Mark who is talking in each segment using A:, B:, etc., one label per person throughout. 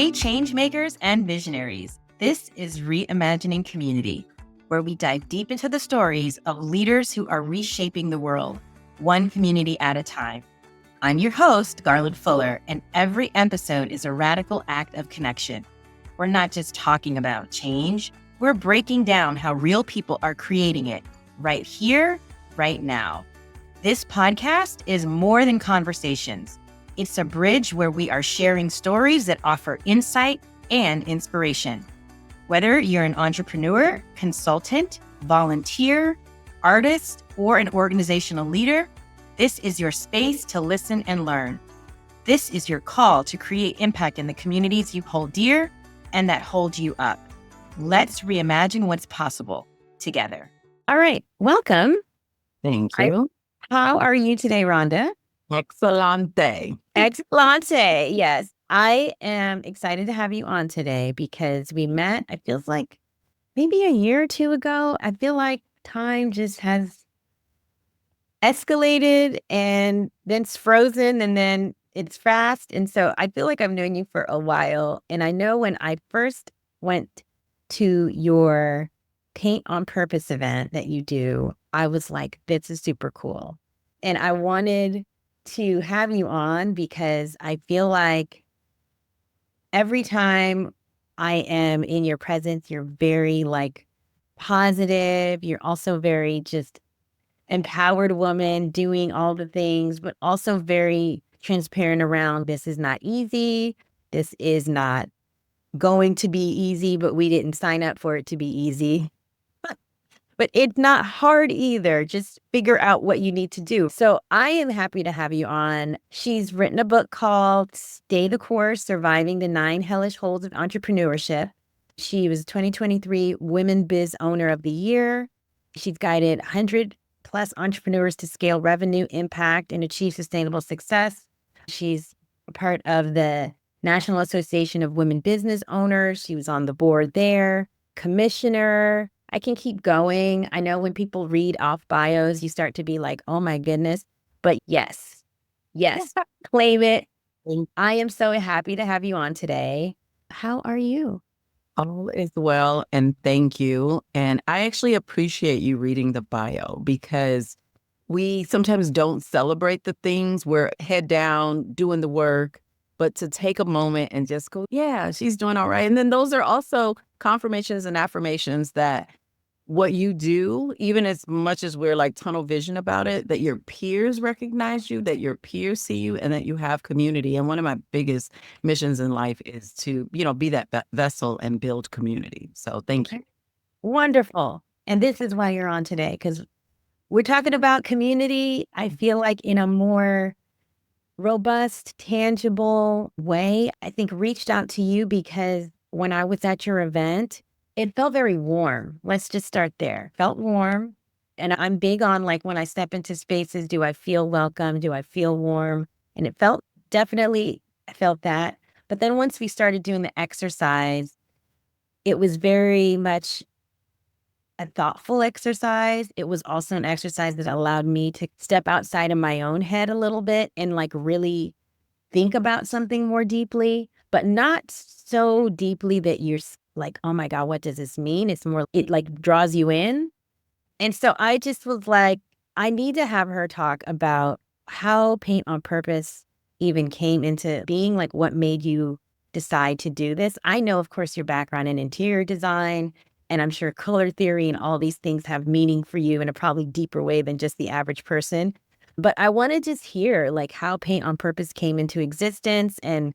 A: Hey, changemakers and visionaries. This is ReImagining Community, where we dive deep into the stories of leaders who are reshaping the world, one community at a time. I'm your host, Garland Fuller, and every episode is a radical act of connection. We're not just talking about change, we're breaking down how real people are creating it right here, right now. This podcast is more than conversations. It's a bridge where we are sharing stories that offer insight and inspiration. Whether you're an entrepreneur, consultant, volunteer, artist, or an organizational leader, this is your space to listen and learn. This is your call to create impact in the communities you hold dear and that hold you up. Let's reimagine what's possible together. All right, welcome.
B: Thank you.
A: How are you today, Rhonda?
B: Excellente.
A: Excellente. Yes. I am excited to have you on today because we met, it feels like maybe a year or two ago. I feel like time just has escalated and then it's frozen and then it's fast. And so I feel like I've known you for a while. And I know when I first went to your Paint on Purpose event that you do, I was like, this is super cool. And I wanted to have you on because I feel like every time I am in your presence, you're very positive. You're also very just empowered woman doing all the things, but also very transparent around this is not easy. This is not going to be easy, but we didn't sign up for it to be easy. But it's not hard either. Just figure out what you need to do. So I am happy to have you on. She's written a book called Stay the Course, Surviving the 9 Hellish Holes of Entrepreneurship. She was 2023 Women Biz Owner of the Year. She's guided 100 plus entrepreneurs to scale revenue, impact, and achieve sustainable success. She's a part of the National Association of Women Business Owners. She was on the board there, commissioner. I can keep going. I know when people read off bios, you start to be like, oh my goodness. But yes, claim it. I am so happy to have you on today. How are you?
B: All is well, and thank you. And I actually appreciate you reading the bio because we sometimes don't celebrate the things. We're head down, doing the work, but to take a moment and just go, yeah, she's doing all right. And then those are also confirmations and affirmations that what you do, even as much as we're like tunnel vision about it, that your peers recognize you, that your peers see you, and that you have community. And one of my biggest missions in life is to, be that vessel and build community. So thank you.
A: Wonderful. And this is why you're on today, because we're talking about community, I feel like in a more robust, tangible way. I think reached out to you because when I was at your event, it felt very warm. Let's just start there. Felt warm. And I'm big on when I step into spaces, do I feel welcome? Do I feel warm? And it felt definitely, I felt that. But then once we started doing the exercise, it was very much a thoughtful exercise. It was also an exercise that allowed me to step outside of my own head a little bit and really think about something more deeply, but not so deeply that you're like, oh my God, what does this mean? It's more, it draws you in. And so I just was like, I need to have her talk about how Paint on Purpose even came into being, what made you decide to do this. I know, of course, your background in interior design, and I'm sure color theory and all these things have meaning for you in a probably deeper way than just the average person. But I want to just hear how Paint on Purpose came into existence and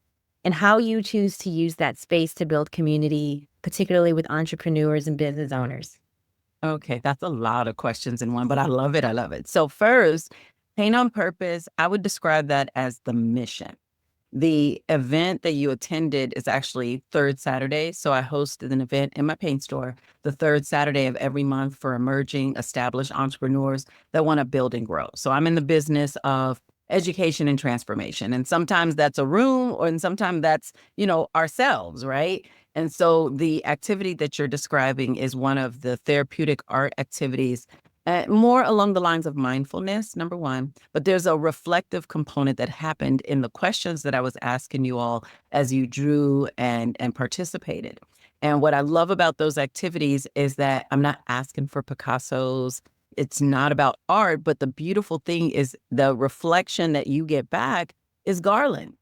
A: how you choose to use that space to build community, particularly with entrepreneurs and business owners.
B: Okay, that's a lot of questions in one, but I love it. I love it. So first, Paint on Purpose, I would describe that as the mission. The event that you attended is actually third Saturday. So I hosted an event in my paint store the third Saturday of every month for emerging, established entrepreneurs that want to build and grow. So I'm in the business of education and transformation. And sometimes that's a room and sometimes that's, ourselves, right? And so the activity that you're describing is one of the therapeutic art activities More along the lines of mindfulness, number one, but there's a reflective component that happened in the questions that I was asking you all as you drew and participated. And what I love about those activities is that I'm not asking for Picasso's. It's not about art, but the beautiful thing is the reflection that you get back is Garland.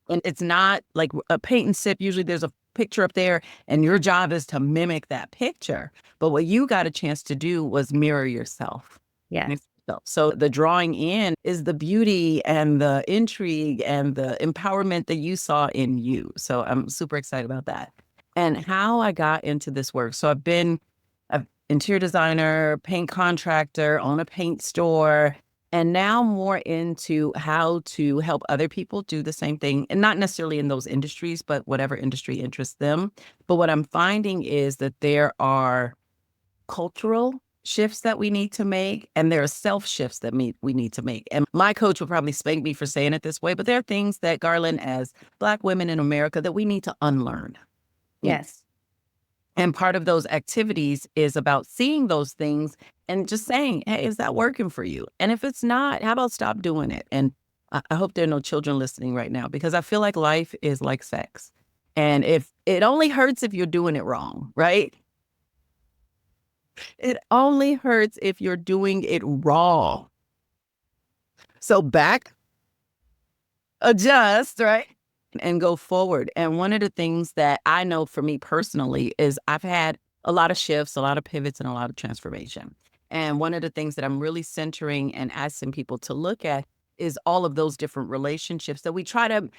B: And it's not like a paint and sip. Usually there's a picture up there and your job is to mimic that picture. But what you got a chance to do was mirror yourself.
A: Yes.
B: So the drawing in is the beauty and the intrigue and the empowerment that you saw in you. So I'm super excited about that. And how I got into this work. So I've been an interior designer, paint contractor, own a paint store, and now more into how to help other people do the same thing, and not necessarily in those industries, but whatever industry interests them. But what I'm finding is that there are cultural shifts that we need to make, and there are self shifts that we need to make. And my coach will probably spank me for saying it this way, but there are things that, Garland, as Black women in America, that we need to unlearn.
A: Yes.
B: And part of those activities is about seeing those things and just saying, hey, is that working for you? And if it's not, how about stop doing it? And I hope there are no children listening right now, because I feel like life is like sex. And if it only hurts if you're doing it wrong, right? It only hurts if you're doing it wrong. So back, adjust, right? And go forward. And one of the things that I know for me personally is I've had a lot of shifts, a lot of pivots, and a lot of transformation. And one of the things that I'm really centering and asking people to look at is all of those different relationships that we try to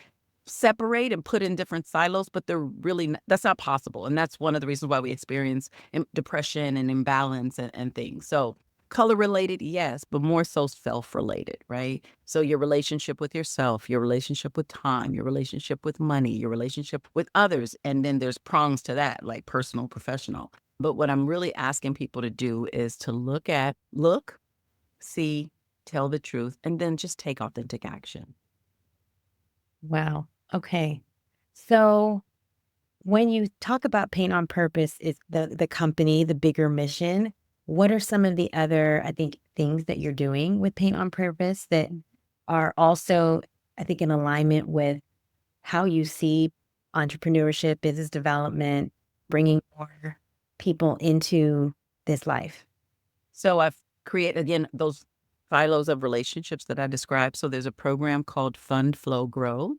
B: separate and put in different silos, but they're really, that's not possible. And that's one of the reasons why we experience depression and imbalance and things. So color related, yes, but more so self related, right? So your relationship with yourself, your relationship with time, your relationship with money, your relationship with others. And then there's prongs to that, like personal, professional. But what I'm really asking people to do is to look, see, tell the truth, and then just take authentic action.
A: Wow. Okay. So when you talk about Paint on Purpose, it's the company, the bigger mission. What are some of the other, I think, things that you're doing with Paint on Purpose that are also, I think, in alignment with how you see entrepreneurship, business development, bringing more people into this life?
B: So I've created, again, those silos of relationships that I described. So there's a program called Fund, Flow, Grow.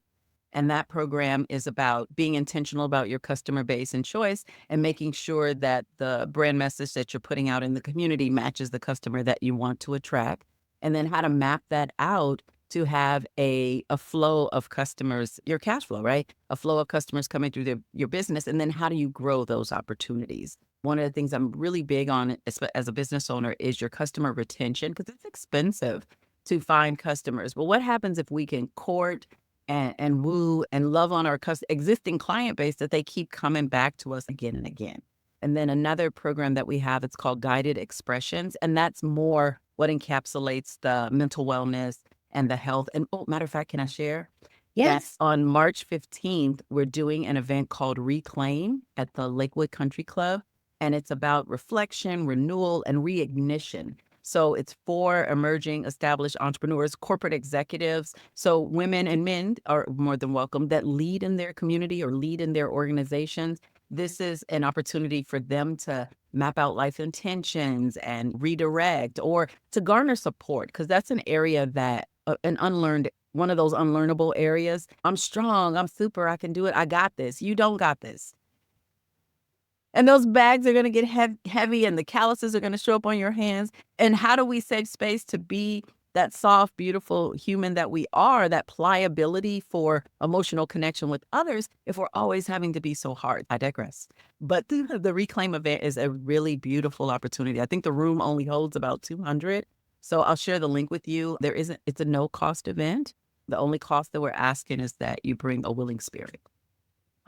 B: And that program is about being intentional about your customer base and choice, and making sure that the brand message that you're putting out in the community matches the customer that you want to attract. And then how to map that out to have a flow of customers, your cash flow, right? A flow of customers coming through your business. And then how do you grow those opportunities? One of the things I'm really big on as a business owner is your customer retention, because it's expensive to find customers. But what happens if we can court and woo and love on our existing client base, that they keep coming back to us again and again? And then another program that we have, it's called Guided Expressions. And that's more what encapsulates the mental wellness and the health. And matter of fact, can I share?
A: Yes.
B: That on March 15th, we're doing an event called Reclaim at the Lakewood Country Club. And it's about reflection, renewal, and reignition. So it's for emerging, established entrepreneurs, corporate executives. So women and men are more than welcome that lead in their community or lead in their organizations. This is an opportunity for them to map out life intentions and redirect, or to garner support, because that's an area that one of those unlearnable areas. I'm strong, I'm super, I can do it, I got this. You don't got this. And those bags are going to get heavy, and the calluses are going to show up on your hands. And how do we save space to be that soft, beautiful human that we are, that pliability for emotional connection with others, if we're always having to be so hard? I digress. But the Reclaim event is a really beautiful opportunity. I think the room only holds about 200. So I'll share the link with you. It's a no cost event. The only cost that we're asking is that you bring a willing spirit.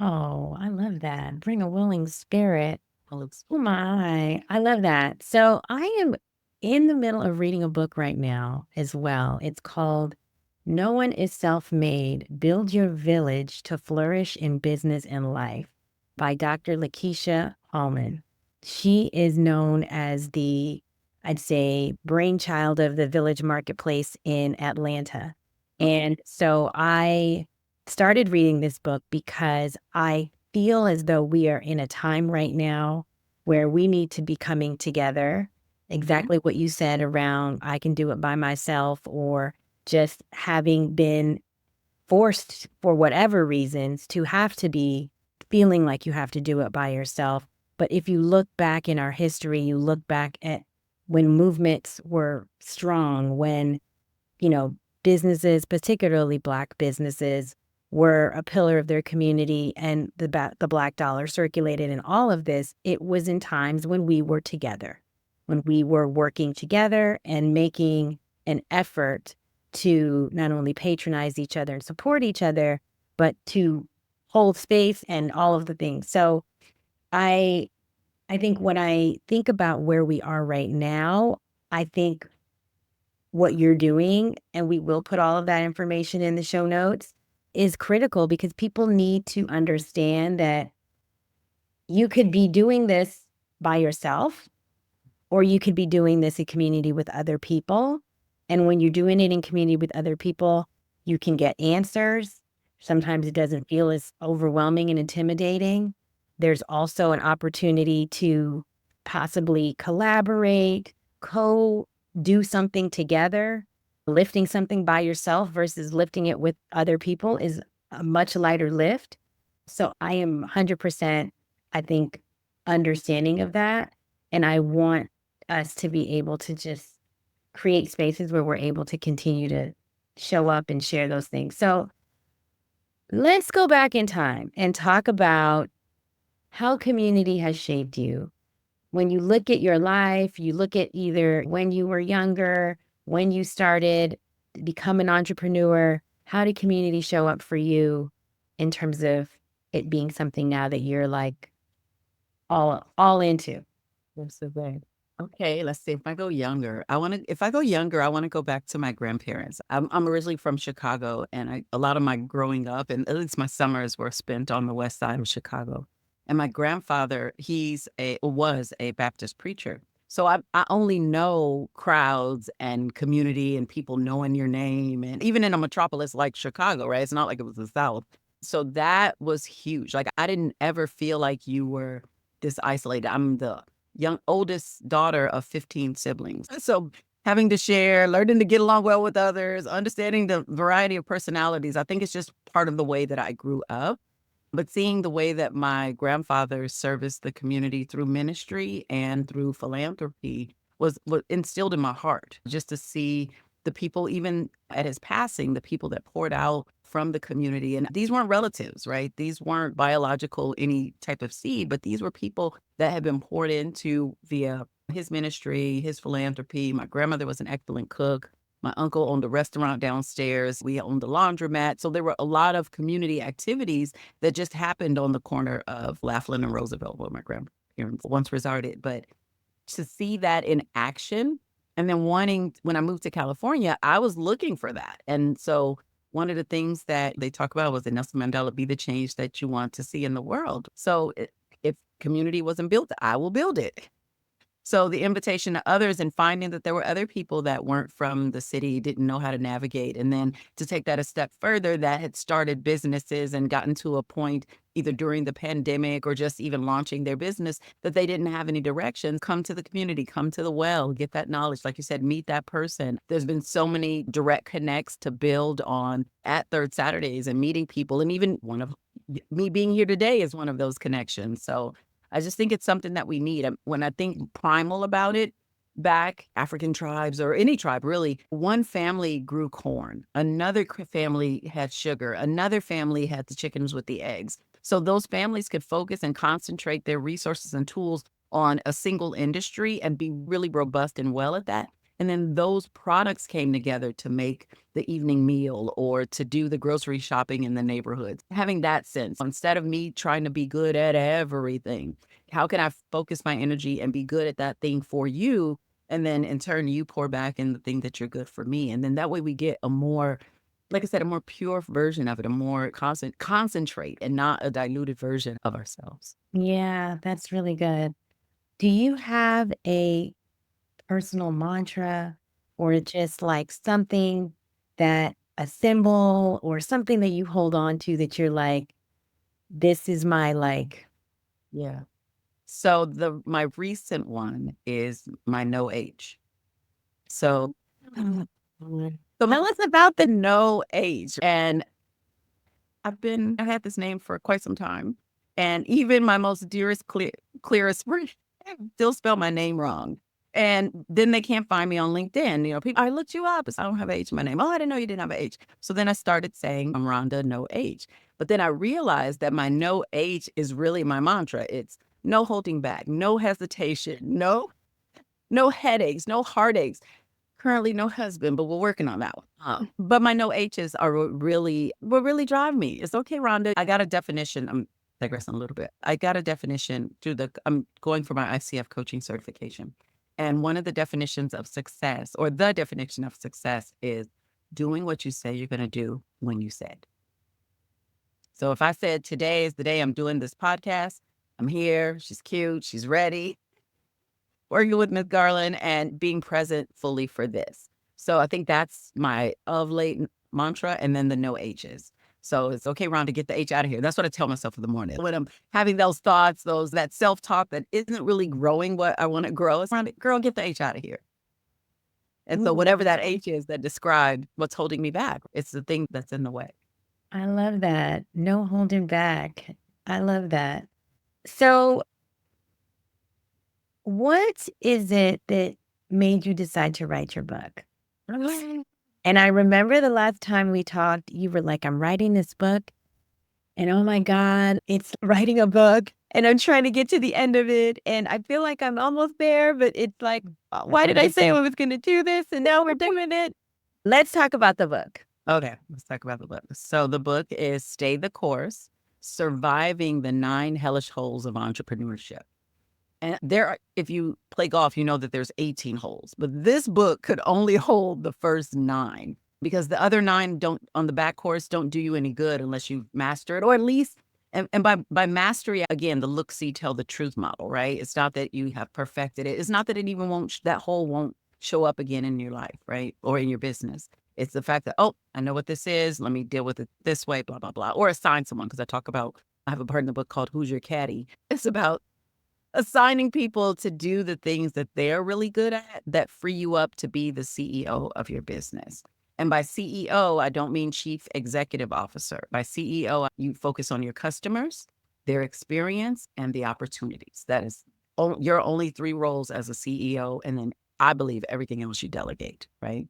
A: Oh, I love that. Bring a willing spirit.
B: Oh
A: Oh my, I love that. So I am in the middle of reading a book right now as well. It's called No One is Self-Made, Build Your Village to Flourish in Business and Life by Dr. Lakeisha Hallman. She is known as the I'd say, brainchild of the Village Marketplace in Atlanta. And so I started reading this book because I feel as though we are in a time right now where we need to be coming together. Exactly what you said around I can do it by myself, or just having been forced for whatever reasons to have to be feeling like you have to do it by yourself. But if you look back in our history, you look back at when movements were strong, when, you know, businesses, particularly Black businesses, were a pillar of their community, and the Black dollar circulated in all of this, it was in times when we were together, when we were working together and making an effort to not only patronize each other and support each other, but to hold space and all of the things. So I I think when I think about where we are right now, I think what you're doing, and we will put all of that information in the show notes, is critical because people need to understand that you could be doing this by yourself, or you could be doing this in community with other people. And when you're doing it in community with other people, you can get answers. Sometimes it doesn't feel as overwhelming and intimidating. There's also an opportunity to possibly collaborate, do something together. Lifting something by yourself versus lifting it with other people is a much lighter lift. So I am 100%, I think, understanding of that. And I want us to be able to just create spaces where we're able to continue to show up and share those things. So let's go back in time and talk about how community has shaped you. When you look at your life, you look at either when you were younger, when you started to become an entrepreneur, how did community show up for you in terms of it being something now that you're like all into?
B: That's so bad. Okay, let's see. If I go younger, I want to go back to my grandparents. I'm originally from Chicago, and a lot of my growing up, and at least my summers, were spent on the west side of Chicago. And my grandfather, was a Baptist preacher. So I only know crowds and community and people knowing your name, and even in a metropolis like Chicago, right? It's not like it was the South. So that was huge. Like, I didn't ever feel like you were this isolated. I'm the oldest daughter of 15 siblings. So having to share, learning to get along well with others, understanding the variety of personalities, I think it's just part of the way that I grew up. But seeing the way that my grandfather serviced the community through ministry and through philanthropy was instilled in my heart. Just to see the people, even at his passing, the people that poured out from the community. And these weren't relatives, right? These weren't biological, any type of seed, but these were people that had been poured into via his ministry, his philanthropy. My grandmother was an excellent cook. My uncle owned a restaurant downstairs. We owned a laundromat. So there were a lot of community activities that just happened on the corner of Laughlin and Roosevelt, where my grandparents once resided. But to see that in action, and then when I moved to California, I was looking for that. And so one of the things that they talk about was that Nelson Mandela, be the change that you want to see in the world. So if community wasn't built, I will build it. So the invitation to others, and finding that there were other people that weren't from the city, didn't know how to navigate. And then to take that a step further, that had started businesses and gotten to a point either during the pandemic or just even launching their business that they didn't have any direction. Come to the community, come to the well, get that knowledge. Like you said, meet that person. There's been so many direct connects to build on at Third Saturdays and meeting people. And even one of me being here today is one of those connections. So I just think it's something that we need. When I think primal about it, back African tribes or any tribe, really, one family grew corn, another family had sugar, another family had the chickens with the eggs. So those families could focus and concentrate their resources and tools on a single industry and be really robust and well at that. And then those products came together to make the evening meal or to do the grocery shopping in the neighborhoods. Having that sense, instead of me trying to be good at everything, how can I focus my energy and be good at that thing for you? And then in turn, you pour back in the thing that you're good for me. And then that way we get a more, like I said, a more pure version of it, a more concentrate and not a diluted version of ourselves.
A: Yeah, that's really good. Do you have a personal mantra or just like something that a symbol or something that you hold on to that you're like, this is my like,
B: Yeah. So my recent one is my no age. So, so
A: tell us about the
B: no age. And I had this name for quite some time. And even my most dearest, clearest friend still spell my name wrong. And then they can't find me on LinkedIn. You know, people, I looked you up. I don't have age in my name. Oh, I didn't know you didn't have an age. So then I started saying, I'm Rhonda, no age. But then I realized that my no age is really my mantra. It's no holding back, no hesitation, no headaches, no heartaches. Currently, no husband, but we're working on that one. But my no H's are what really drive me. It's okay, Rhonda. I got a definition. I'm digressing a little bit. I got a definition I'm going for my ICF coaching certification. And one of the definitions of success, or the definition of success, is doing what you say you're going to do when you said. So if I said today is the day I'm doing this podcast, I'm here, she's cute, she's ready, working with Ms. Garland and being present fully for this. So I think that's my of late mantra, and then the no H's. So it's okay, Ron, to get the H out of here. That's what I tell myself in the morning. When I'm having those thoughts, that self-talk that isn't really growing what I want to grow, it's Ron, girl, get the H out of here. And so whatever that H is that described what's holding me back, it's the thing that's in the way.
A: I love that. No holding back. I love that. So what is it that made you decide to write your book? And I remember the last time we talked, you were like, I'm writing this book. And oh my God, it's writing a book. And I'm trying to get to the end of it. And I feel like I'm almost there, but it's like, why did I say I was going to do this? And now we're doing it. Let's talk about the book.
B: Okay, let's talk about the book. So the book is Stay the Course, Surviving the 9 Hellish Holes of Entrepreneurship. And if you play golf, you know that there's 18 holes, but this book could only hold the first 9 because the other 9 on the back course don't do you any good unless you master it, or at least, and by mastery, again, the look, see, tell the truth model, right? It's not that you have perfected it. It's not that it even that hole won't show up again in your life, right? Or in your business. It's the fact that, oh, I know what this is. Let me deal with it this way, blah, blah, blah. Or assign someone, because I have a part in the book called Who's Your Caddy? It's about assigning people to do the things that they're really good at that free you up to be the CEO of your business. And by CEO, I don't mean Chief Executive Officer. By CEO, you focus on your customers, their experience, and the opportunities. That is your only 3 roles as a CEO. And then I believe everything else you delegate, right?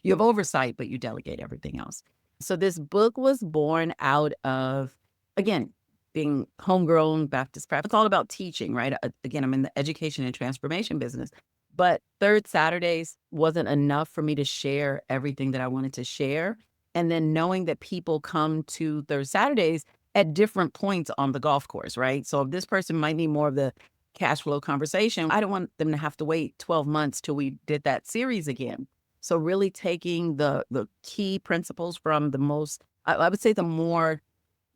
B: You have oversight, but you delegate everything else. So this book was born out of, again, being homegrown Baptist prep. It's all about teaching, right? Again, I'm in the education and transformation business, but Third Saturdays wasn't enough for me to share everything that I wanted to share. And then knowing that people come to Third Saturdays at different points on the golf course, right? So if this person might need more of the cash flow conversation, I don't want them to have to wait 12 months till we did that series again. So really taking the key principles from I would say the more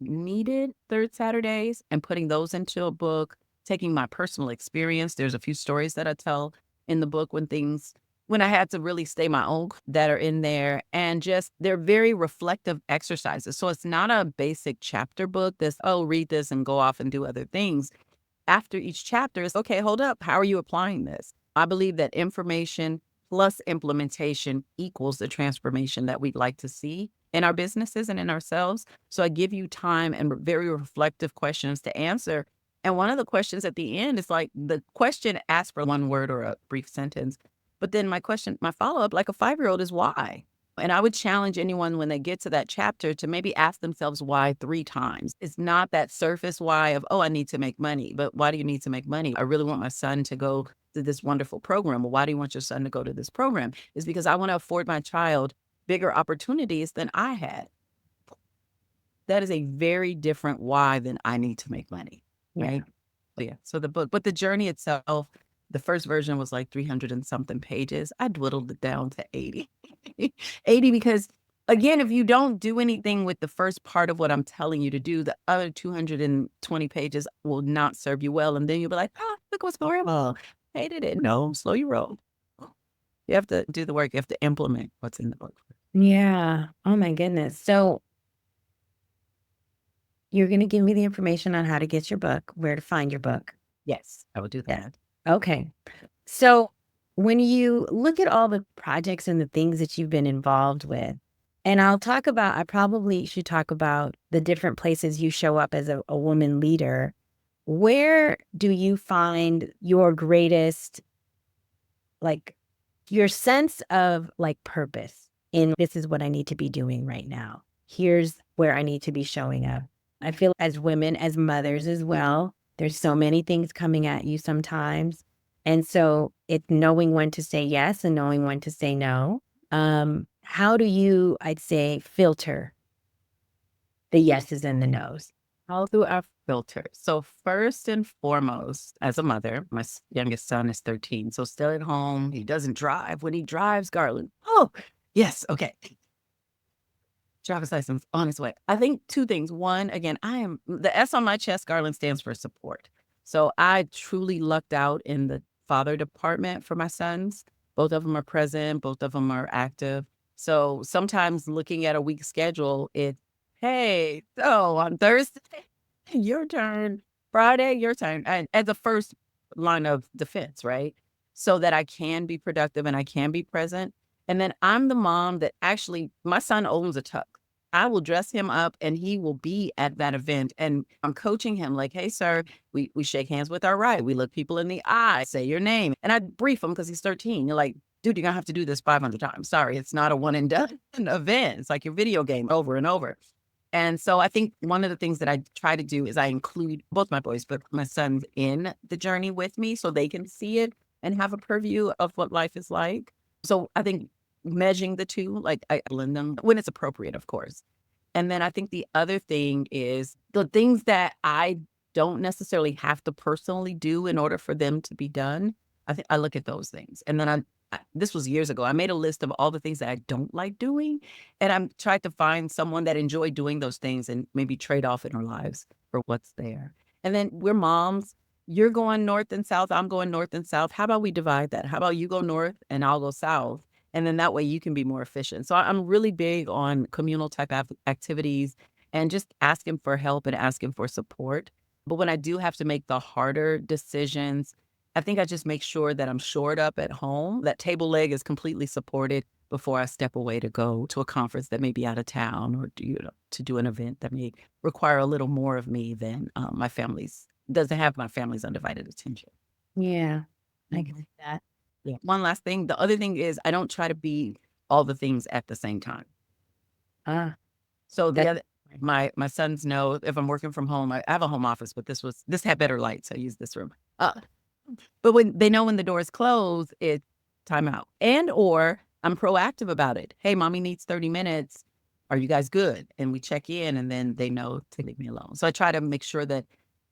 B: needed Third Saturdays and putting those into a book, taking my personal experience. There's a few stories that I tell in the book when I had to really stay my own that are in there, and just they're very reflective exercises. So it's not a basic chapter book that's, oh, read this and go off and do other things. After each chapter is, okay, hold up. How are you applying this? I believe that information plus implementation equals the transformation that we'd like to see in our businesses and in ourselves. So I give you time and very reflective questions to answer. And one of the questions at the end is like, the question asks for one word or a brief sentence. But then my follow-up, like a 5-year-old, is why? And I would challenge anyone when they get to that chapter to maybe ask themselves why 3 times. It's not that surface why of, oh, I need to make money. But why do you need to make money? I really want my son to go to this wonderful program. Well, why do you want your son to go to this program? It's because I want to afford my child bigger opportunities than I had. That is a very different why than I need to make money, right? Yeah. So the book, but the journey itself, the first version was like 300 and something pages. I dwindled it down to 80. 80 because, again, if you don't do anything with the first part of what I'm telling you to do, the other 220 pages will not serve you well. And then you'll be like, oh, look what's horrible. Hated it. No, slow your roll. You have to do the work. You have to implement what's in the book.
A: Yeah. Oh my goodness. So you're going to give me the information on how to get your book, where to find your book.
B: Yes, I will do
A: Yes.
B: that.
A: Okay. So when you look at all the projects and the things that you've been involved with, and I probably should talk about the different places you show up as a woman leader. Where do you find your greatest, like, your sense of like purpose in this is what I need to be doing right now? Here's where I need to be showing up. I feel as women, as mothers as well, there's so many things coming at you sometimes. And so it's knowing when to say yes and knowing when to say no. How do you, I'd say, filter the yeses and the nos?
B: How do I filter? So first and foremost, as a mother, my youngest son is 13, so still at home. He doesn't drive. When he drives, Garland, oh, yes, okay. Driver's license on its way. I think two things. One, again, I am the S on my chest, Garland, stands for support. So I truly lucked out in the father department for my sons. Both of them are present, both of them are active. So sometimes looking at a week's schedule, hey, so on Thursday, your turn. Friday, your turn. And as the first line of defense, right? So that I can be productive and I can be present. And then I'm the mom that actually, my son owns a tuck. I will dress him up and he will be at that event. And I'm coaching him like, hey, sir, we shake hands with our right. We look people in the eye, say your name. And I brief him because he's 13. You're like, dude, you're going to have to do this 500 times. Sorry, it's not a one and done event. It's like your video game over and over. And so I think one of the things that I try to do is I include both my boys, but my sons in the journey with me so they can see it and have a purview of what life is like. So I think measuring the two, like I blend them when it's appropriate, of course. And then I think the other thing is the things that I don't necessarily have to personally do in order for them to be done. I think I look at those things. And then this was years ago. I made a list of all the things that I don't like doing. And I'm trying to find someone that enjoyed doing those things and maybe trade off in our lives for what's there. And then we're moms. You're going north and south. I'm going north and south. How about we divide that? How about you go north and I'll go south? And then that way you can be more efficient. So I'm really big on communal type activities and just asking for help and asking for support. But when I do have to make the harder decisions, I think I just make sure that I'm shored up at home, that table leg is completely supported before I step away to go to a conference that may be out of town or to do an event that may require a little more of me than my family's, doesn't have my family's undivided attention.
A: Yeah, I can see that.
B: Yeah. One last thing. The other thing is I don't try to be all the things at the same time.
A: Ah,
B: So
A: that,
B: my sons know if I'm working from home, I have a home office, but this had better light, so I use this room. But when they know when the door is closed, it's time out. And or I'm proactive about it. Hey, mommy needs 30 minutes. Are you guys good? And we check in and then they know to leave me alone. So I try to make sure that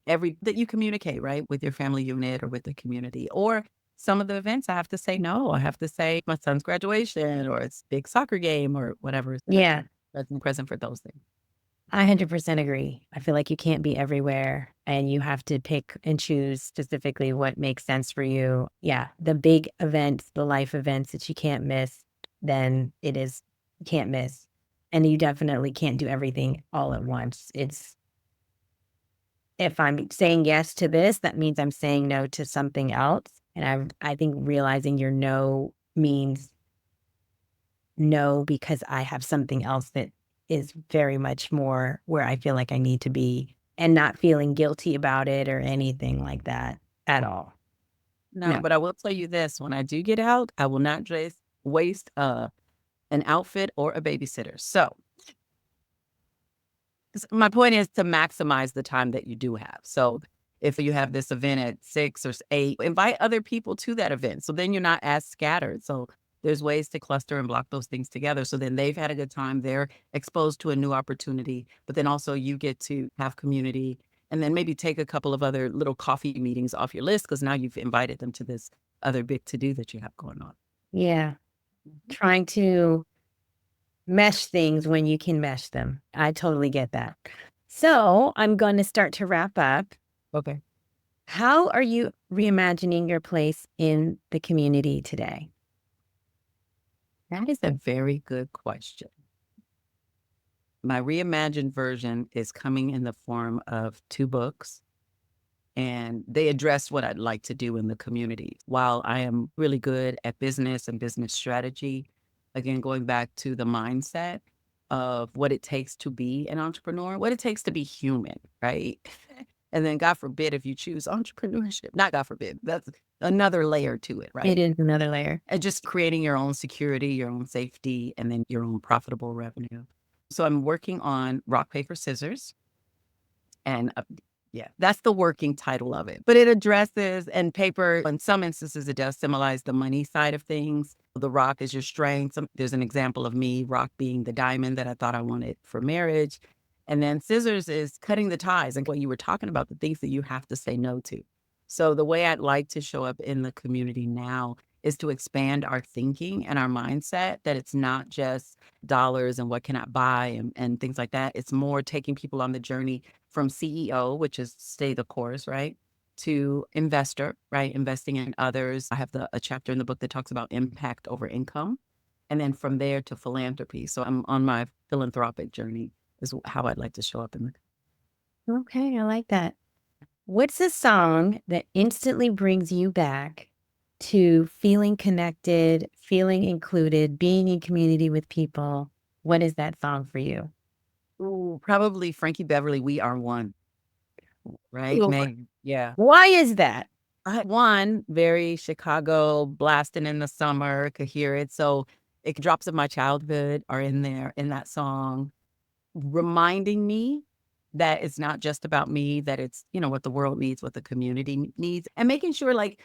B: that you communicate, right, with your family unit or with the community. Or some of the events I have to say no. I have to say my son's graduation or it's big soccer game or whatever.
A: yeah,
B: Present for those things.
A: I 100% agree. I feel like you can't be everywhere and you have to pick and choose specifically what makes sense for you. Yeah, the big events, the life events that you can't miss, then you can't miss. And you definitely can't do everything all at once. If I'm saying yes to this, that means I'm saying no to something else. And I think realizing your no means no because I have something else that is very much more where I feel like I need to be and not feeling guilty about it or anything like that at all.
B: No, but I will tell you this, when I do get out, I will not just waste an outfit or a babysitter. So my point is to maximize the time that you do have. So if you have this event at 6 or 8, invite other people to that event. So then you're not as scattered. So there's ways to cluster and block those things together. So then they've had a good time. They're exposed to a new opportunity, but then also you get to have community and then maybe take a couple of other little coffee meetings off your list because now you've invited them to this other big to-do that you have going on.
A: Yeah. Trying to mesh things when you can mesh them. I totally get that. So I'm going to start to wrap up.
B: Okay.
A: How are you reimagining your place in the community today?
B: That is a very good question. My reimagined version is coming in the form of 2 books, and they address what I'd like to do in the community. While I am really good at business and business strategy, again, going back to the mindset of what it takes to be an entrepreneur, what it takes to be human, right? And then God forbid if you choose entrepreneurship, not God forbid, that's another layer to it,
A: It
B: right?
A: is another layer.
B: And just creating your own security, your own safety, and then your own profitable revenue. So I'm working on rock, paper, scissors. And yeah, that's the working title of it. But it addresses, and paper, in some instances, it does symbolize the money side of things. The rock is your strength. There's an example of me, rock being the diamond that I thought I wanted for marriage. And then scissors is cutting the ties and what you were talking about, the things that you have to say no to. So the way I'd like to show up in the community now is to expand our thinking and our mindset, that it's not just dollars and what can I buy and things like that. It's more taking people on the journey from CEO, which is stay the course, right? To investor, right? Investing in others. I have a chapter in the book that talks about impact over income. And then from there to philanthropy. So I'm on my philanthropic journey is how I'd like to show up in the.
A: Okay, I like that. What's a song that instantly brings you back to feeling connected, feeling included, being in community with people? What is that song for you?
B: Ooh, probably Frankie Beverly, We Are One, right?
A: Ooh,
B: Man, yeah.
A: why is that?
B: One, very Chicago, blasting in the summer, could hear it. So it drops of my childhood are in there in that song, reminding me that it's not just about me, that it's, what the world needs, what the community needs, and making sure like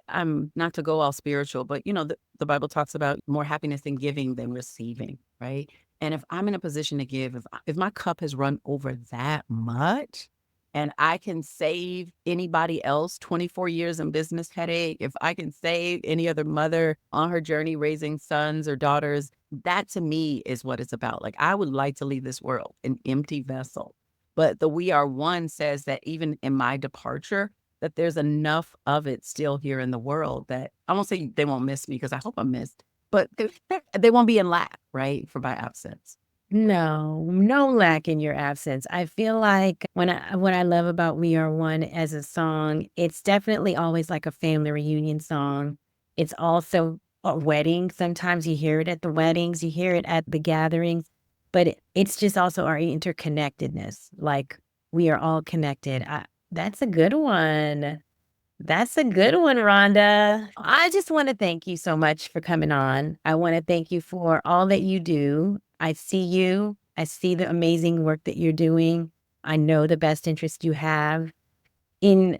B: I'm not to go all spiritual, but the Bible talks about more happiness in giving than receiving, right? And if I'm in a position to give, if my cup has run over that much, and I can save anybody else 24 years in business headache, if I can save any other mother on her journey raising sons or daughters, that to me is what it's about. Like, I would like to leave this world an empty vessel. But the We Are One says that even in my departure, that there's enough of it still here in the world that I won't say they won't miss me, because I hope I'm missed, but they won't be in lack, right, for my absence.
A: No, no lack in your absence. I feel like what I love about We Are One as a song, it's definitely always like a family reunion song. It's also a wedding. Sometimes you hear it at the weddings, you hear it at the gatherings, but it's just also our interconnectedness. Like, we are all connected. That's a good one. That's a good one, Rhonda. I just want to thank you so much for coming on. I want to thank you for all that you do. I see you. I see the amazing work that you're doing. I know the best interest you have in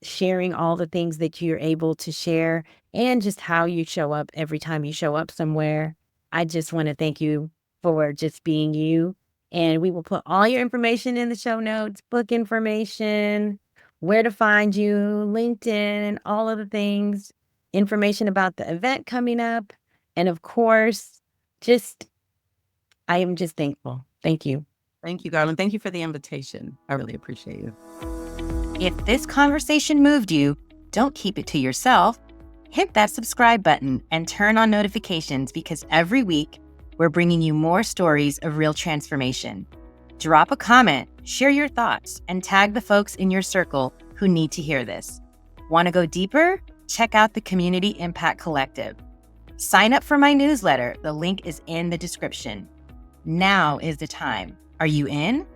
A: sharing all the things that you're able to share, and just how you show up every time you show up somewhere. I just want to thank you for just being you. And we will put all your information in the show notes, book information, where to find you, LinkedIn, and all of the things, information about the event coming up. And of course, I am just thankful. Thank you.
B: Thank you, Garland. Thank you for the invitation. I really appreciate you.
C: If this conversation moved you, don't keep it to yourself. Hit that subscribe button and turn on notifications, because every week we're bringing you more stories of real transformation. Drop a comment, share your thoughts, and tag the folks in your circle who need to hear this. Want to go deeper? Check out the Community Impact Collective. Sign up for my newsletter. The link is in the description. Now is the time. Are you in?